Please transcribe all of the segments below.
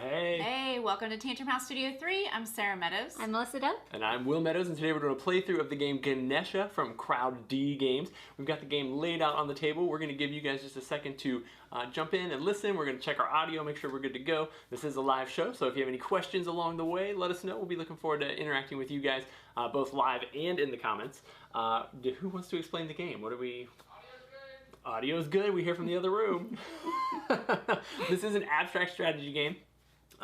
Hey. Hey, welcome to Tantrum House Studio 3. I'm Sarah Meadows. I'm Melissa Dope. And I'm Will Meadows, and today we're doing a playthrough of the game Ganesha from Crowd D Games. We've got the game laid out on the table. We're going to give you guys just a second to jump in and listen. We're going to check our audio, make sure we're good to go. This is a live show, so if you have any questions along the way, let us know. We'll be looking forward to interacting with you guys, both live and in the comments. Who wants to explain the game? What are we... Audio's good. We hear from the other room. This is an abstract strategy game.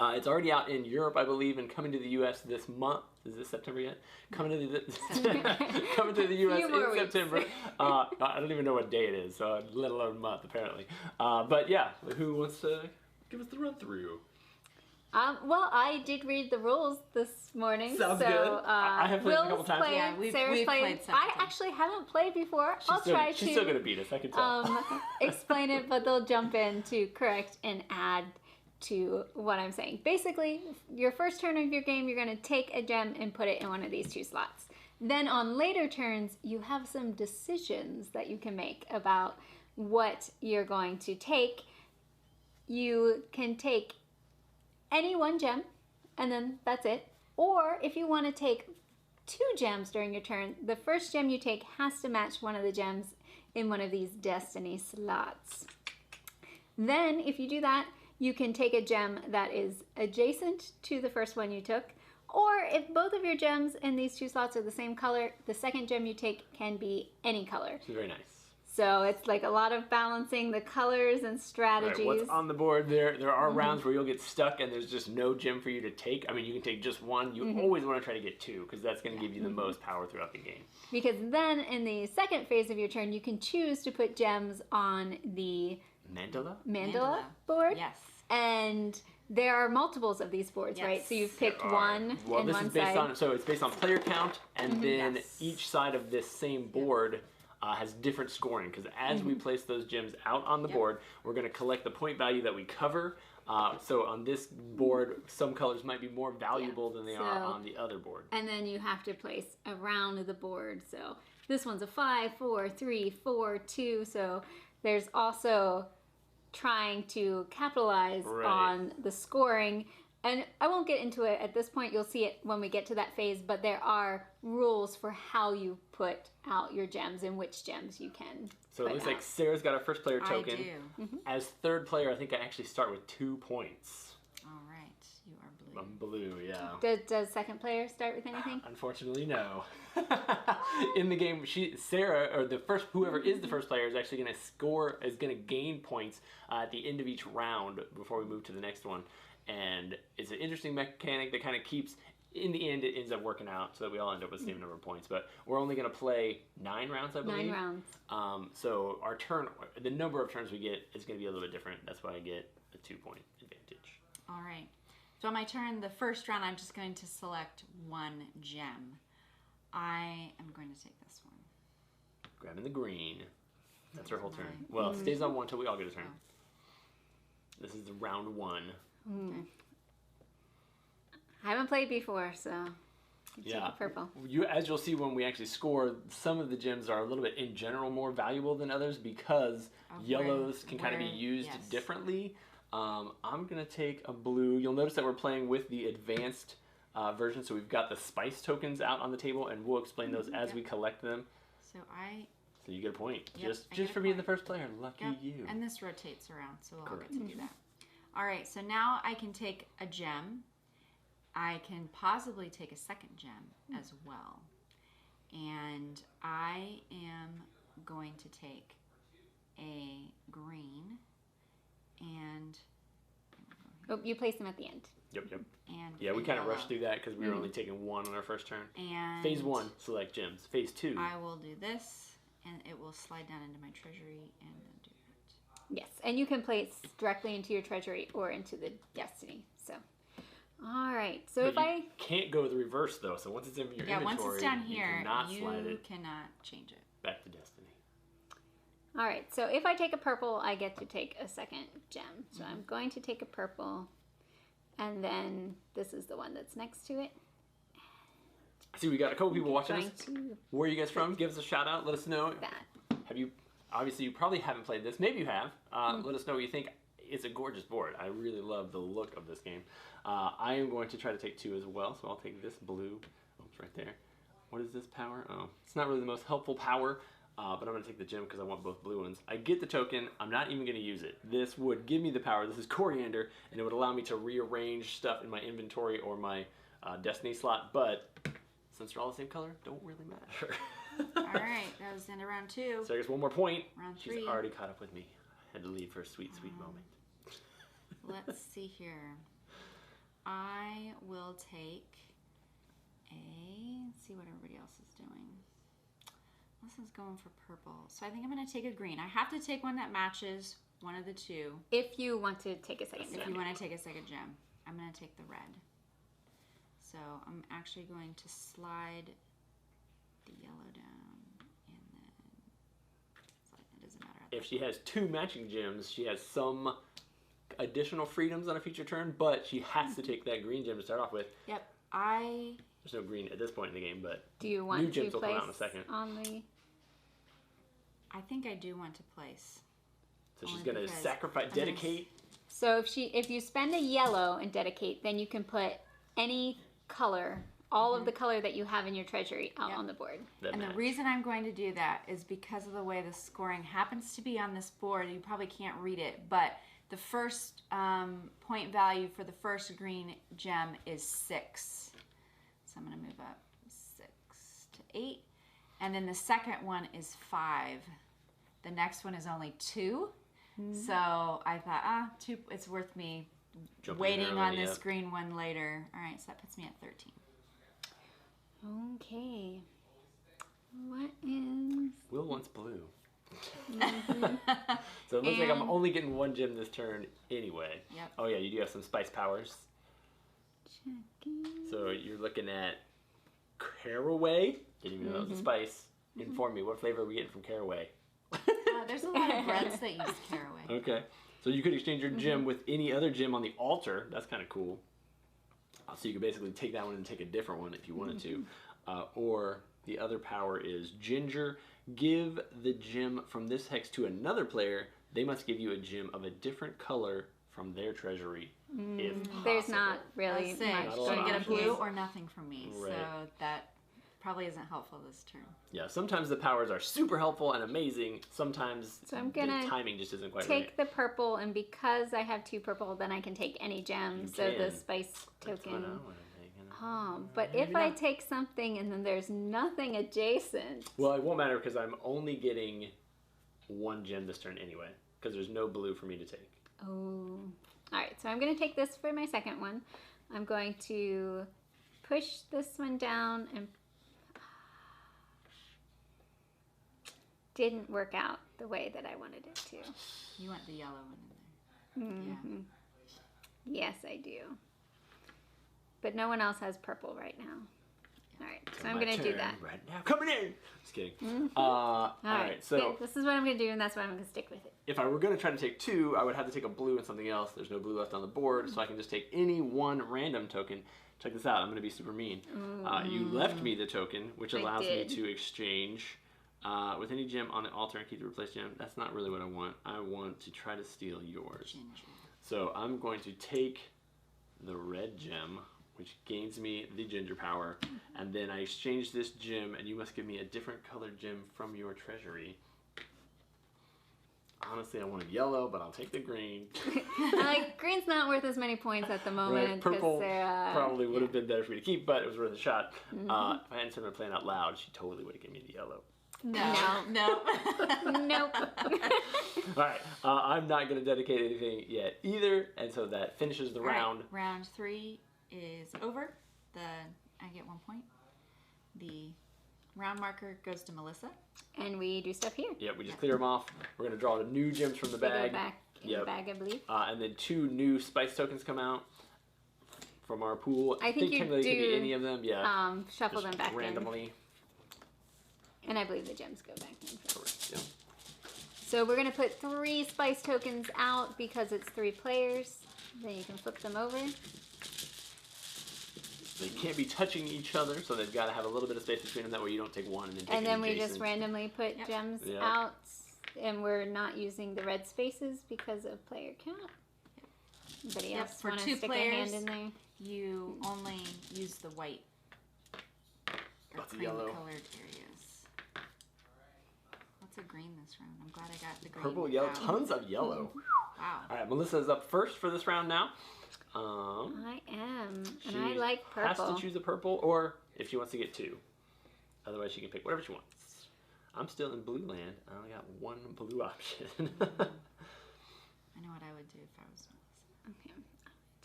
It's already out in Europe, I believe, and coming to the U.S. this month. Is this September yet? Coming to the coming to the U.S. in September. I don't even know what day it is, so let alone month, apparently. But yeah, who wants to give us the run through? Well, I did read the rules this morning. Sounds so, good. I have played a couple times. Yeah, we've Sarah's played some I actually haven't played before. She's still gonna beat us, I can tell. Explain it, but they'll jump in to correct and add to what I'm saying. Basically, your first turn of your game, you're going to take a gem and put it in one of these two slots. Then on later turns, you have some decisions that you can make about what you're going to take. You can take any one gem, and then that's it. Or if you want to take 2 gems during your turn, the first gem you take has to match one of the gems in one of these destiny slots. Then, if you do that, you can take a gem that is adjacent to the first one you took, or if both of your gems in these 2 slots are the same color, the second gem you take can be any color. It's very nice. So it's like a lot of balancing the colors and strategies. Right, what's on the board there? There are rounds where you'll get stuck and there's just no gem for you to take. I mean, you can take just one. You always want to try to get 2 because that's going to give you the most power throughout the game. Because then in the second phase of your turn, you can choose to put gems on the mandala board. Yes. And there are multiples of these boards, right? So you've picked one Well, and this one is based side. on, so it's based on player count, and then each side of this same board has different scoring, because as we place those gems out on the board, we're going to collect the point value that we cover. So on this board, some colors might be more valuable than they are on the other board. And then you have to place around the board. So this one's a 5, 4, 3, 4, 2. So there's also trying to capitalize on the scoring. And I won't get into it at this point. You'll see it when we get to that phase, but there are rules for how you put out your gems and which gems you can So it looks like Sarah's got our first player token. I do. As third player, I think I actually start with 2 points. All right, you are blue. I'm blue, yeah. Does second player start with anything? Unfortunately, no. In the game, Sarah, or whoever is the first player, is actually going to gain points at the end of each round before we move to the next one. And it's an interesting mechanic that kind of keeps, in the end, it ends up working out so that we all end up with the same number of points. But we're only going to play 9 rounds, I believe. 9 rounds. So our turn, the number of turns we get is going to be a little bit different. That's why I get a 2-point advantage. All right. So on my turn, the first round, I'm just going to select 1 gem. I am going to take this one. Grabbing the green. That's our whole turn. Well, it stays on 1 until we all get a turn. This is the round 1. I haven't played before, so yeah, purple. As you'll see when we actually score, some of the gems are a little bit in general more valuable than others because yellows can kind of be used differently. I'm gonna take a blue. You'll notice that we're playing with the advanced version, so we've got the spice tokens out on the table, and we'll explain those as we collect them. So you get a point just for being the first player. Lucky you. And this rotates around, so I'll get to do that. All right, so now I can take a gem. I can possibly take a second gem as well. And I am going to take a green and... Oh, you place them at the end. Yep. And yeah, we kind of rushed through that because we were only taking 1 on our first turn. And phase 1, select gems. Phase 2. I will do this, and it will slide down into my treasury and do that. Yes, and you can place directly into your treasury or into the destiny. So, all right. So but you can't go the reverse though. So once it's in your inventory, once it's down here, you cannot change it. Back to destiny. All right. So if I take a purple, I get to take a second gem. So I'm going to take a purple, and then this is the one that's next to it. I see we got a couple people watching us. Where are you guys from? Give us a shout out. Let us know. That. Have you? Obviously, you probably haven't played this. Maybe you have. Let us know what you think. it's a gorgeous board. I really love the look of this game. I am going to try to take 2 as well, so I'll take this blue. Oh, it's right there. What is this power? Oh, it's not really the most helpful power, but I'm going to take the gem because I want both blue ones. I get the token. I'm not even going to use it. This would give me the power. This is coriander, and it would allow me to rearrange stuff in my inventory or my destiny slot, but since they're all the same color, don't really matter. All right, that was the end of round 2. So I guess one more point. Round 3. She's already caught up with me. I had to leave for a sweet, sweet moment. Let's see here. I will take let's see what everybody else is doing. This is going for purple. So I think I'm going to take a green. I have to take one that matches one of the 2. If you want to take a second If gem. you want to take a second gem, I'm going to take the red. So I'm actually going to slide the yellow down, and then it doesn't matter. If she has 2 matching gems, she has some additional freedoms on a future turn, but she has to take that green gem to start off with. Yep. There's no green at this point in the game, but do you want new to gems will come place out in a second. on the... I think I do want to place. So she's Only going to because sacrifice, I'm gonna dedicate. So if you spend a yellow and dedicate, then you can put any color, all of the color that you have in your treasury out on the board. And the reason I'm going to do that is because of the way the scoring happens to be on this board. You probably can't read it, but the first point value for the first green gem is 6. So I'm going to move up 6 to 8. And then the second one is 5. The next one is only 2. So I thought, 2, it's worth me waiting on this green one later. All right, so that puts me at 13. Okay. What is... Will wants blue. So it looks like I'm only getting 1 gem this turn anyway. Yep. Oh yeah, you do have some spice powers. Checking. So you're looking at caraway. Didn't even know it was a spice. Inform me, what flavor are we getting from caraway? There's a lot of breads that use caraway. Okay. So you could exchange your gem with any other gem on the altar. That's kind of cool. So you could basically take that one and take a different one if you wanted to. Or the other power is ginger. Give the gem from this hex to another player. They must give you a gem of a different color from their treasury if possible. There's not really Let's say, much. Not a so lot you of get a options. blue or nothing from me. Right. So that probably isn't helpful this turn. Yeah, sometimes the powers are super helpful and amazing. Sometimes So I'm gonna the timing just isn't quite take right. the purple, and because I have 2 purple, then I can take any gem. You So the can. spice That's what token. I wanna take, you know. But Maybe if I not. take something and then there's nothing adjacent. Well, it won't matter because I'm only getting 1 gem this turn anyway because there's no blue for me to take. Oh. Alright, so I'm going to take this for my second one. I'm going to push this one down and... Didn't work out the way that I wanted it to. You want the yellow one in there. Mm-hmm. Yes, I do. But no one else has purple right now. Alright, so I'm My going to do turn that. right now. Coming in! Just kidding. Alright, so good. This is what I'm going to do, and that's why I'm going to stick with it. if I were going to try to take 2, I would have to take a blue and something else. There's no blue left on the board, so I can just take any 1 random token. Check this out. I'm going to be super mean. You left me the token, which I allows me did. to exchange with any gem on the altar and keep the replaced gem. That's not really what I want. I want to try to steal yours. Ginger. So I'm going to take the red gem, which gains me the ginger power, and then I exchange this gem, and you must give me a different colored gem from your treasury. Honestly, I wanted yellow, but I'll take the green. Green's not worth as many points at the Right, moment. 'cause purple they're, probably would have been better for me to keep, but it was worth a shot. If I hadn't started playing out loud, she totally would have given me the yellow. No. Nope. All right, I'm not going to dedicate anything yet either, and so that finishes the All right, round. round 3 is over. I get 1 point. The round marker goes to Melissa. And we do stuff here. Yep, we just clear them off. We're going to draw the new gems from the They go bag. back in the bag, I believe. And then 2 new spice tokens come out from our pool. I think you technically it could be do, any of them. Yeah. Shuffle Just them back randomly. in. And I believe the gems go back in. Correct. Yeah. So we're going to put 3 spice tokens out because it's 3 players. Then you can flip them over. They can't be touching each other, so they've got to have a little bit of space between them. That way you don't take one and then take And then we adjacent. just randomly put Yep. gems Yep. out. And we're not using the red spaces because of player count. Anybody Yep, else for want to 2 stick players, a hand in there? you only use the white or Lots of cream yellow. colored areas. Lots of green this round. I'm glad I got the green. Purple, yellow, out. tons of yellow. Wow. All right, Melissa's up first for this round now. I am, and She I like purple. has to choose a purple, or if she wants to get 2. Otherwise, she can pick whatever she wants. I'm still in blue land. I only got 1 blue option. I know what I would do if I was Melissa. Okay,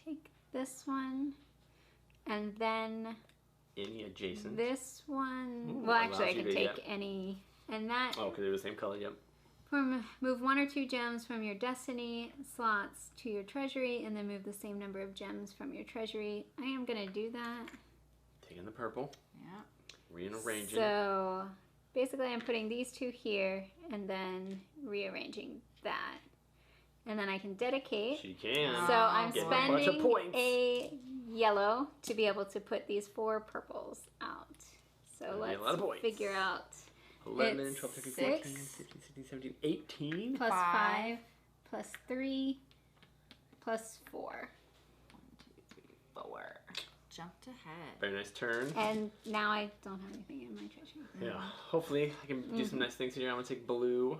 take this one, and then Any adjacent. this one. Ooh, Well, actually, I allows you can to take get- any, and that. Oh, because they're the same color, yep. Move 1 or 2 gems from your destiny slots to your treasury, and then move the same number of gems from your treasury. I am gonna do that. Taking the purple, Yeah. rearranging. So basically, I'm putting these 2 here, and then rearranging that, and then I can dedicate. She can. So I'm Get a bunch of spending points. a yellow to be able to put these 4 purples out. So That'd be a lot of let's points. figure out 11, it's 12, 13, 14, 6. 15, 16, 17, 18. plus 5, 5 plus 3 plus 4. 4. Jumped ahead. Very nice turn. And now I don't have anything in my treasury. Yeah, hopefully I can do some nice things here. I'm going to take blue.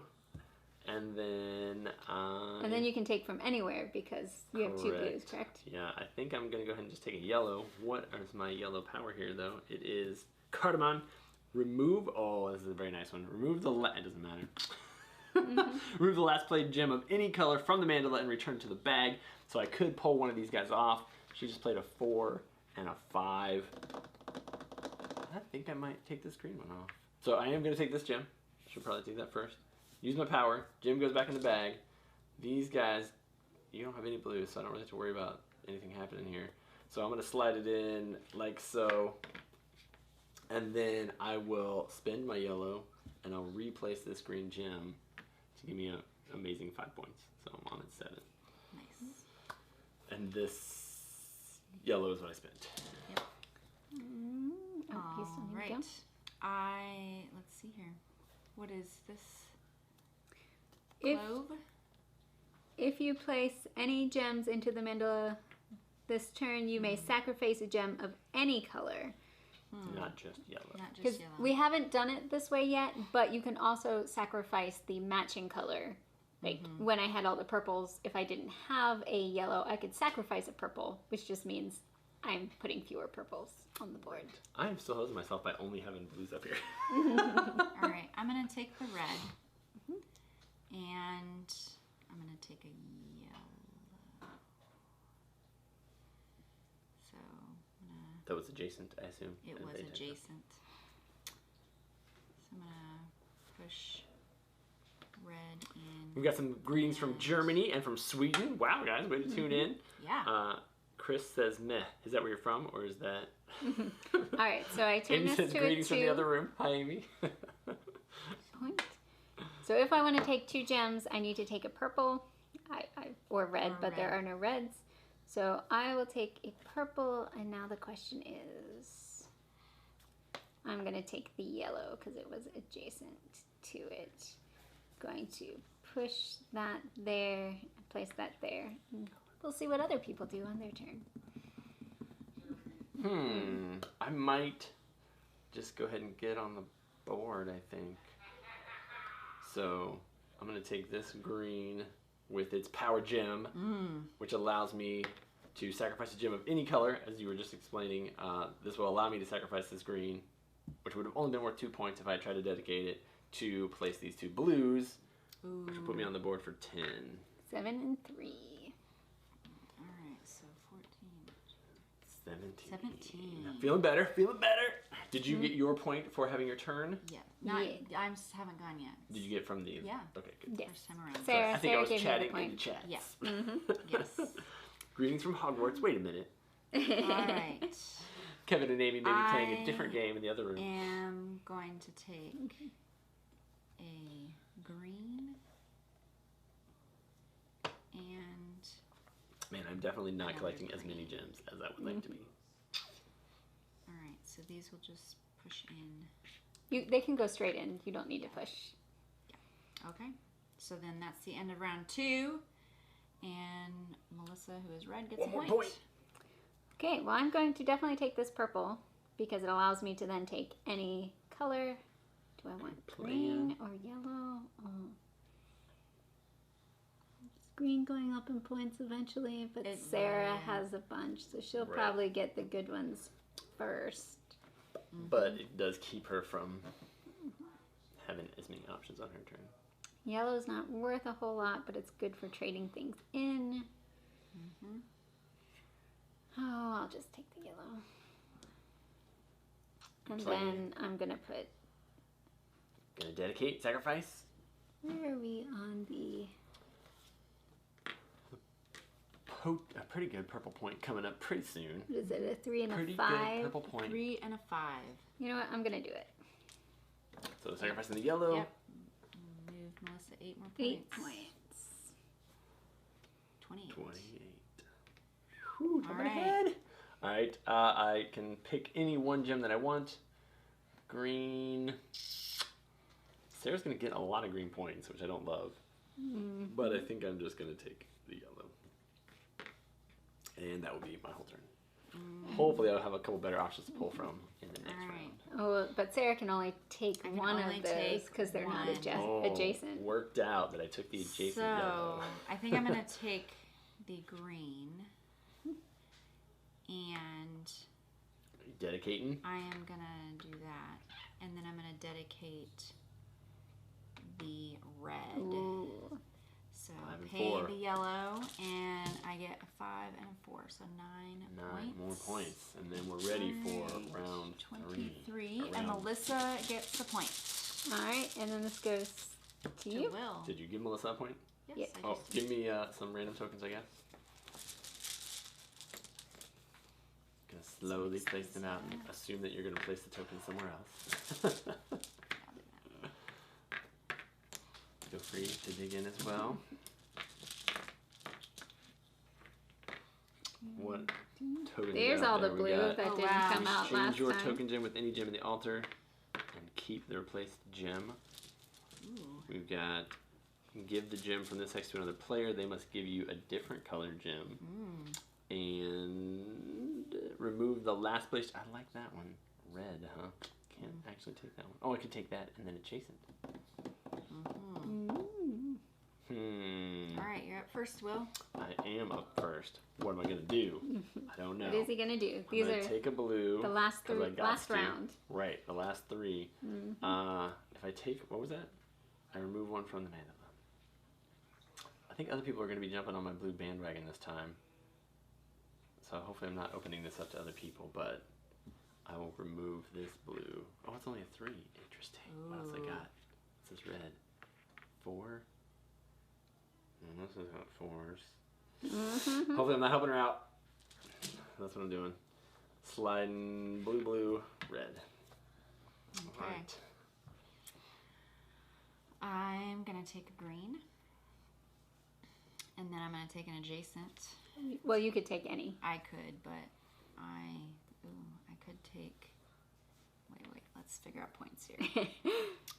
And then... And then you can take from anywhere because you have 2 blues, correct? Yeah, I think I'm going to go ahead and just take a yellow. What is my yellow power here, though? It is cardamom. Remove... Oh, this is a very nice one. Remove the... It doesn't matter. Remove the last played gem of any color from the mandala and return it to the bag. So I could pull one of these guys off. She just played a 4 and a 5. I think I might take this green one off. So I am going to take this gem. Should probably take that first. Use my power. Gem goes back in the bag. These guys, you don't have any blues, so I don't really have to worry about anything happening here. So I'm going to slide it in like so. And then I will spend my yellow, and I'll replace this green gem to give me an amazing 5 points. So I'm on at 7. Nice. And this yellow is what I spent. Yep. Oh, you still need to go? Right. Let's see here. What is this? If, Clove? if you place any gems into the mandala this turn, you may sacrifice a gem of any color. Not just yellow. Not Because just yellow. we haven't done it this way yet, but you can also sacrifice the matching color. Like when I had all the purples, if I didn't have a yellow, I could sacrifice a purple, which just means I'm putting fewer purples on the board. I am still hosing myself by only having blues up here. All right, I'm going to take the red. And I'm going to take a yellow. So I'm going to... That was adjacent, I assume. It and was they did. adjacent. So I'm gonna push red in. We've got some greetings from Germany and from Sweden. Wow, guys, way to tune in. Yeah. Chris says meh. Is that where you're from, or is that... All right, so I turn Amy this says to a greetings from the 2 other room. Hi, Amy. point. So if I want to take 2 gems, I need to take a purple or red, Or but there red. are no reds. So I will take a purple, and now the question is, I'm going to take the yellow because it was adjacent to it. Going to push that there, place that there. And we'll see what other people do on their turn. I might just go ahead and get on the board, I think. So I'm going to take this green with its power gem, which allows me to sacrifice a gem of any color, as you were just explaining. This will allow me to sacrifice this green, which would have only been worth 2 points if I tried to dedicate it, to place these 2 blues, which will put me on the board for 10. 7 and 3. All right, so 14. 17. 17. Feeling better, feeling better. Did you get your point for having your turn? Yeah. Not. Yeah. I haven't gone yet. Did you get from the... Yeah. Okay, good. Yes. First time around. Sarah, I think Sarah I was gave me the chatting in point. the chats. Yeah. Yes. Greetings from Hogwarts. Wait a minute. All right. Kevin and Amy may be playing a different game in the other room. Am going to take a green and Man, I'm definitely not Another collecting as many green. gems as I would like to be. all right. So these will just push in. They can go straight in. You don't need to push. Okay. So then that's the end of round 2. And Melissa, who is red, gets a One more point. point. Okay, well, I'm going to definitely take this purple because it allows me to then take any color. Do I want green or yellow? Oh. Is green going up in points eventually? But Sarah has a bunch, so she'll probably get the good ones first. But it does keep her from having as many options on her turn. Yellow's not worth a whole lot, but it's good for trading things in. Oh, I'll just take the yellow. And then I'm going to put... Gonna dedicate, sacrifice. Where are we on the... A pretty good purple point coming up pretty soon. What is it, a 3 and a 5? Pretty good purple point. 3 and a 5. You know what, I'm going to do it. So sacrificing the yellow. Yep. Move Melissa 8 more points. 8 points. 28. 28. Whew, All right. Ahead. All right, I can pick any one gem that I want. Green. Sarah's going to get a lot of green points, which I don't love. But I think I'm just going to take the yellow. And that will be my whole turn. Hopefully I'll have a couple better options to pull from in the next round. Oh, but Sarah can only take one of those because they're not adjacent. Worked out that I took the adjacent yellow. I think I'm going to take the green. And Are you dedicating? I am going to do that. And then I'm going to dedicate the red. Ooh. So 5 and pay 4. the yellow, and I get a 5 and a 4, so 9 points. 9 more points, and then we're ready for round 23, and Melissa gets a point. All right, and then this goes to you. Will. Did you give Melissa a point? Yes, Yeah. I Oh, just did. give me some random tokens, I guess. Gonna slowly place them out and assume that you're gonna place the token somewhere else. Feel free to dig in as well. What token? There's all the blue that didn't come out Exchange last your time. token gem with any gem in the altar and keep the replaced gem. We've got give the gem from this hex to another player. They must give you a different colored gem. And remove the last place. I like that one. Red, huh? Can't actually take that one. Oh, I could take that and then adjacent. All right, you're up first, Will. I am up first. What am I gonna do? I don't know. What is he gonna do? I'm gonna take a blue. the last 'cause I got last to. round. Right, the last 3. If I take, what was that? I remove one from the mandala. I think other people are gonna be jumping on my blue bandwagon this time. So hopefully I'm not opening this up to other people, but I will remove this blue. Oh, it's only a 3. Interesting. What else I got? This is red. 4. And this is got 4s. Hopefully I'm not helping her out. That's what I'm doing. Sliding blue, blue, red. Okay. All right. I'm going to take a green. And then I'm going to take an adjacent. Well, you could take any. I could, but I could take... Wait, let's figure out points here.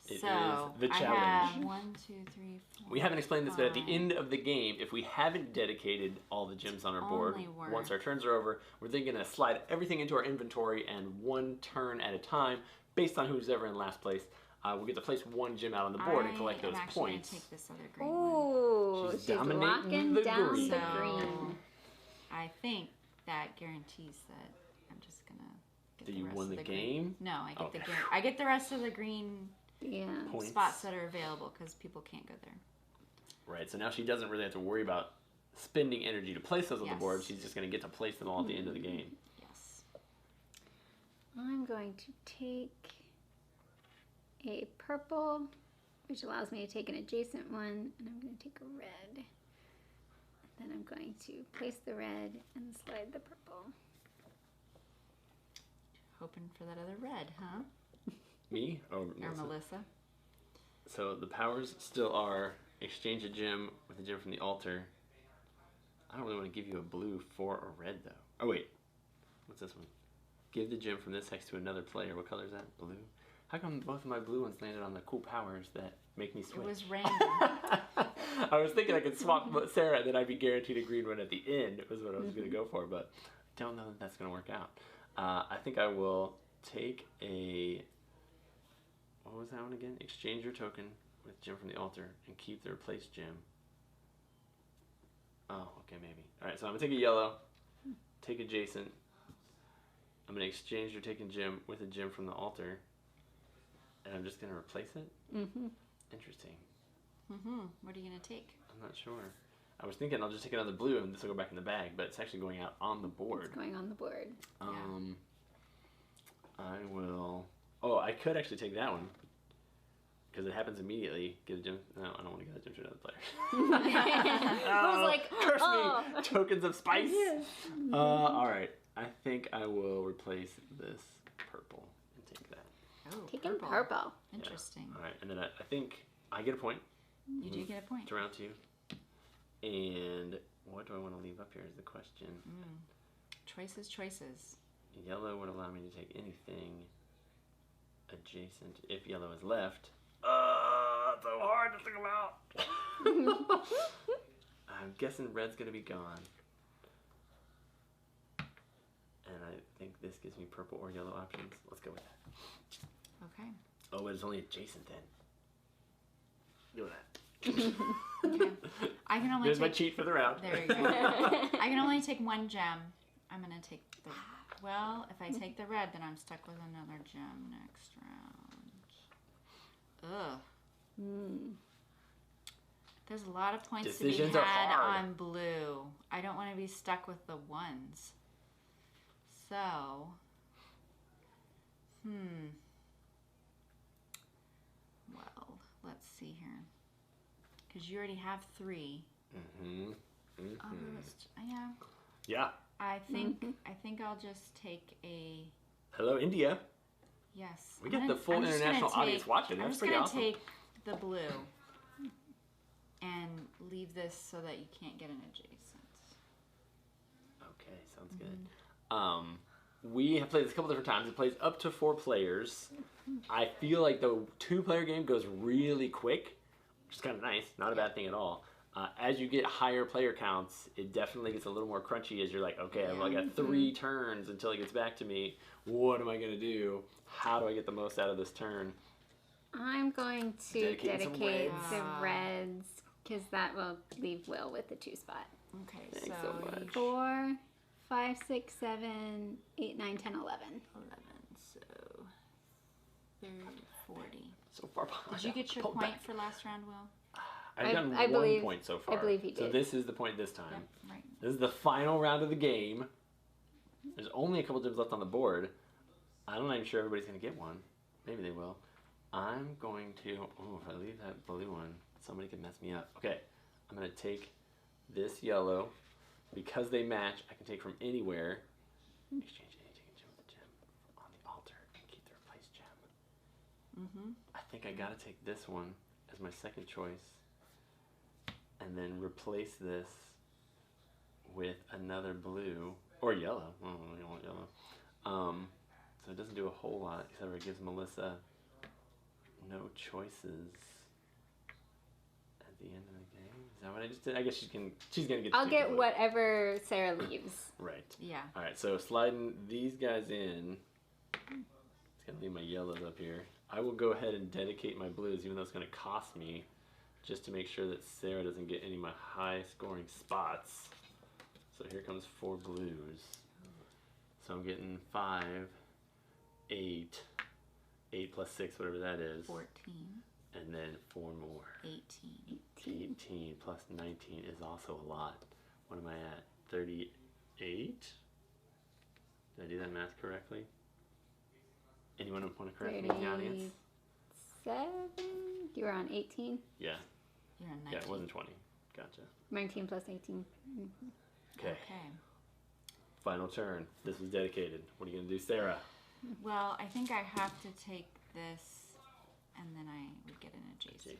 It So, is the I challenge. have 1, 2, 3, 4. We haven't explained this, but at the 5. end of the game, if we haven't dedicated all the gems on our board, Only worth- once our turns are over, we're then going to slide everything into our inventory and one turn at a time, based on who's ever in last place. We'll get to place one gem out on the board and collect those I'm actually points. Gonna take this other green one. Ooh, She's she's dominating locking the down green. the So, green. I think that guarantees that I'm just gonna get Do the you rest won of the the game? Green. No, I get Okay. I get the rest of the green Yeah. Points. spots that are available because people can't go there. Right, so now she doesn't really have to worry about spending energy to place those on the Yes. board. She's just going to get to place them all at the end of the game. Yes. I'm going to take a purple, which allows me to take an adjacent one, and I'm going to take a red. Then I'm going to place the red and slide the purple. Hoping for that other red, huh? Me? Or Or Melissa? Melissa. So the powers still are exchange a gem with a gem from the altar. I don't really want to give you a blue for a red though. Oh wait, what's this one? Give the gem from this hex to another player. What color is that? Blue? How come both of my blue ones landed on the cool powers that make me It switch. was random. I was thinking I could swap Sarah and then I'd be guaranteed a green one at the end was what I was going to go for, but I don't know that that's going to work out. I think I will take a... What was that one again? Exchange your token with gem from the altar and keep the replaced gem. Oh, okay, maybe. Alright, so I'm going to take a yellow, take adjacent. I'm going to exchange your taken gem with a gem from the altar. And I'm just going to replace it? Mm-hmm. Interesting. What are you going to take? I'm not sure. I was thinking I'll just take another blue and this will go back in the bag, but it's actually going out on the board. It's going on the board. I will... Oh, I could actually take that one. Because it happens immediately. Get a gem. No, I don't want to get a gem to another player. I was like, curse oh. me! Tokens of spice! Yes. Alright. I think I will replace this purple and take that. Oh, Taking purple. Interesting. Yeah. Alright, and then I think I get a point. You do get a point. To round 2. And what do I want to leave up here is the question. Choices, choices. Yellow would allow me to take anything adjacent if yellow is left. It's so hard to think about. I'm guessing red's going to be gone. And I think this gives me purple or yellow options. Let's go with that. Okay. Oh, but it's only adjacent then. Do that. Okay. I can only There's my take... cheat for the round. There you go. I can only take one gem. I'm going to take the... Well, if I take the red, then I'm stuck with another gem next round. Ugh. There's a lot of points Decisions to are be had hard. on blue. I don't want to be stuck with the ones. So... Well, let's see here. Because you already have 3. Yeah. Yeah. I think I'll just take a... Hello, India. Yes. We get the full international audience watching. That's pretty awesome. I'm just going to take the blue and leave this so that you can't get an adjacent. Okay, sounds good. We have played this a couple different times. It plays up to 4 players. I feel like the 2-player game goes really quick, which is kind of nice. Not a bad thing at all. As you get higher player counts, it definitely gets a little more crunchy as you're like, okay, I've only got 3 turns until it gets back to me. What am I going to do? How do I get the most out of this turn? I'm going to Dedicate some dedicate reds. the reds because that will leave Will with the 2 spot. Okay, Thanks so much. 4, 5, 6, 7, 8, 9, 10, 11. 11, so 30, 40. So far behind. Did you get your Pull point back. for last round, Will? I've gotten I 1 believe- point so far. I believe he So did. this is the point this time. Yep, right. This is the final round of the game. There's only a couple gems left on the board. I'm not even sure everybody's going to get one. Maybe they will. I'm going to... Oh, if I leave that blue one, somebody can mess me up. Okay, I'm going to take this yellow. Because they match, I can take from anywhere. Exchange any taken gem with a gem on the altar and keep the replaced gem. I think I got to take this one as my second choice. And then replace this with another blue or yellow. Oh, I don't want yellow. So it doesn't do a whole lot, except for it gives Melissa no choices at the end of the game. Is that what I just did? I guess she's gonna get. I'll to get blue. whatever Sarah leaves. Right. Yeah. All right. So sliding these guys in. It's gonna leave my yellows up here. I will go ahead and dedicate my blues, even though it's gonna cost me, just to make sure that Sarah doesn't get any of my high-scoring spots. So here comes 4 blues. So I'm getting 5, 8, 8 plus 6, whatever that is. 14, And then 4 more. 18. 18 plus 19 is also a lot. What am I at? 38? Did I do that math correctly? Anyone want to correct me in the audience? 37? You were on 18? Yeah. You're on 19. Yeah, it wasn't 20. Gotcha. 19 plus 18. Okay. Okay. Final turn. This was dedicated. What are you going to do, Sarah? Well, I think I have to take this, and then I would get an adjacent.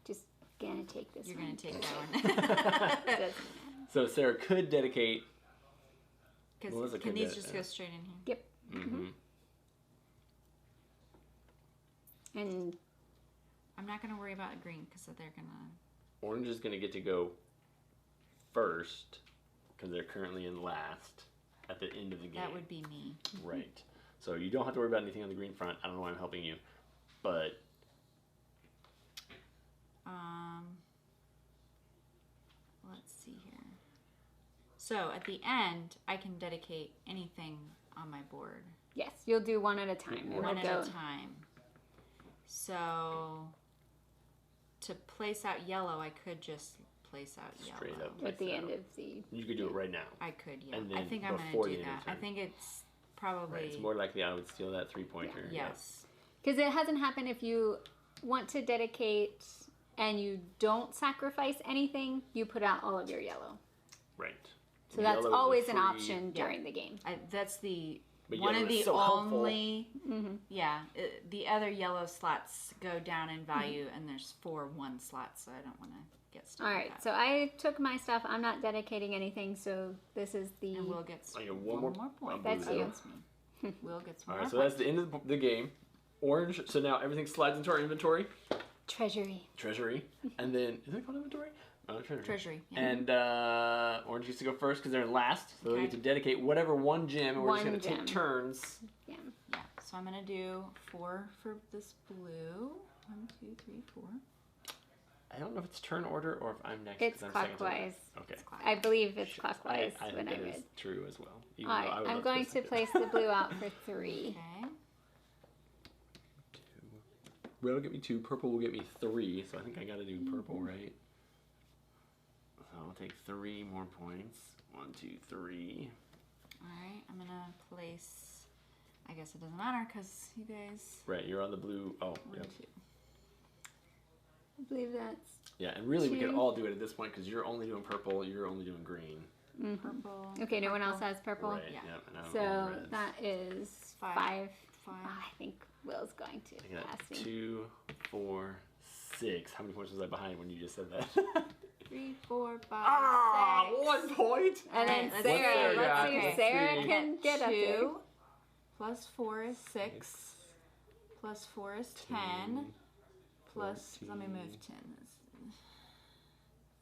Just gonna take this You're one. going to take that one. Doesn't So Sarah could dedicate. Because Melissa can could these do it, just yeah. go straight in here? Yep. Mm-hmm. And I'm not gonna worry about green because they're gonna. Orange is gonna get to go first because they're currently in last at the end of the game. That would be me. Right. So you don't have to worry about anything on the green front. I don't know why I'm helping you, but let's see here. So at the end, I can dedicate anything on my board. yes, you'll do one at a time. It'll One at go- a time. So to place out yellow, I could just place out Straight yellow. up. at the Place end out. of the. You could do it right now. I could, yeah. And I then think I'm before gonna the do end of that. the I think it's probably Right. It's more likely I would steal that 3-pointer. yes. Because it hasn't happened if you want to dedicate and you don't sacrifice anything, you put out all of your yellow. Right. So that's Yellow is a always an free- option Yeah. during the game. That's the But one yellow of is the so helpful. only. Mm-hmm. Yeah, the other yellow slots go down in value, and there's 4 1 slots, so I don't want to get stuck. All with right, that. so I took my stuff. I'm not dedicating anything, so this is the. And Will gets I get one one more more point. That's you. against me. Will gets one All right, more so point. that's the end of the game. Orange. So now everything slides into our inventory. Treasury. Treasury. And then, is it called inventory? Oh, treasury. Treasury. Yeah. And Orange gets to go first because they're in last. So they Okay. get to dedicate whatever one gem, and we're just One going to gem. take turns. Yeah. Yeah, so I'm gonna do 4 for this blue. 1, 2, 3, 4. I don't know if it's turn order or if I'm next. It's 'cause I'm second to last. clockwise. Okay. It's clock. I believe it's Shit. clockwise I when think I that read. is true as well. even All though I right, would I'm love going to second. place the blue out for 3. Okay. Red will get me 2, purple will get me 3, so I think I gotta do purple, right? So I'll take 3 more points. 1, 2, 3. Alright, I'm gonna place. I guess it doesn't matter because you guys. Right, you're on the blue. Oh, 1, yeah. 2. I believe that's. Yeah, and really we could 2. all do it at this point because you're only doing purple, you're only doing green. Purple. Okay, no one else purple. has purple. Right, Yeah. yep, and I'm So on reds. that is 5. 5. I think Will's going to I got pass me. 2, 4, 6. How many points was I behind when you just said that? 3, 4, 5, Ah, 6. 1 point. And then Alright, Sarah, Sarah let's got? see Okay. if Sarah See. can get up there. 2 plus 4 is 6. Plus 4 is 10. Plus, let me move 10. That's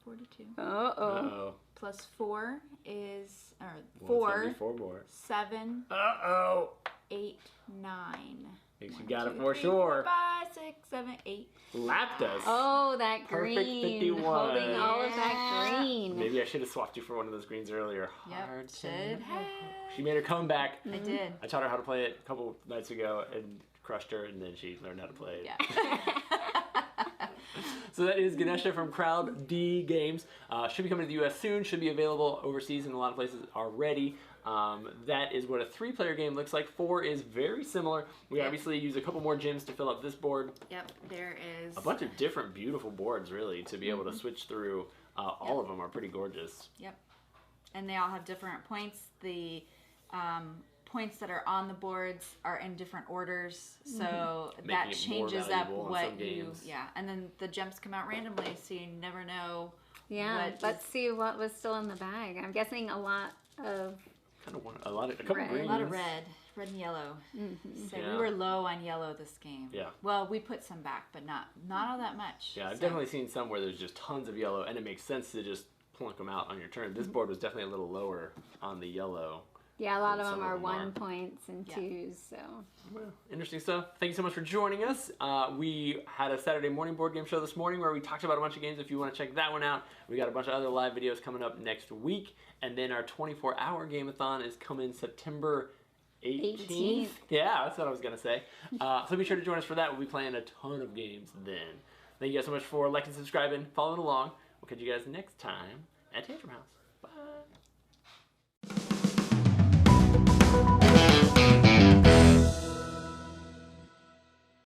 42. Uh-oh. Uh-oh. Plus 4 is, or Well, it's gonna 4, be 4 more. 7, Uh-oh. 8, 9. Thinks you 1, got 2, it for 3, sure. 4, 5, 6, 7, 8. Lapped us. Oh, that Perfect green. 51. Holding all of that Yeah. green. Maybe I should have swapped you for one of those greens earlier. Yep, Hard should to- have. She made her comeback. I did. I taught her how to play it a couple nights ago and crushed her, and then she learned how to play it. Yeah. So that is Ganesha from Crowd D Games. Should be coming to the U.S. soon. Should be available overseas in a lot of places already. That is what a 3-player game looks like. 4 is very similar. We Yep. obviously use a couple more gems to fill up this board. Yep, there is. A bunch of different beautiful boards, really, to be able to switch through. All of them are pretty gorgeous. Yep. And they all have different points. The points that are on the boards are in different orders, so Making that it more changes up valuable on what some you. games. Yeah, and then the gems come out randomly, so you never know. Yeah, what let's see what was still in the bag. I'm guessing a lot of. Kind of want a couple Red. greens. A lot of red and yellow. So Yeah. we were low on yellow this game. Yeah. Well, we put some back, but not all that much. Yeah, I've so. definitely seen some where there's just tons of yellow, and it makes sense to just plunk them out on your turn. This board was definitely a little lower on the yellow. Yeah, a lot of Some them of are them 1 are. points and Yeah. 2s, so. Well, interesting stuff. Thank you so much for joining us. We had a Saturday morning board game show this morning where we talked about a bunch of games. If you want to check that one out, we got a bunch of other live videos coming up next week. And then our 24-hour game-a-thon is coming September 18th. Yeah, that's what I was going to say. So be sure to join us for that. We'll be playing a ton of games then. Thank you guys so much for liking, subscribing, following along. We'll catch you guys next time at Tantrum House.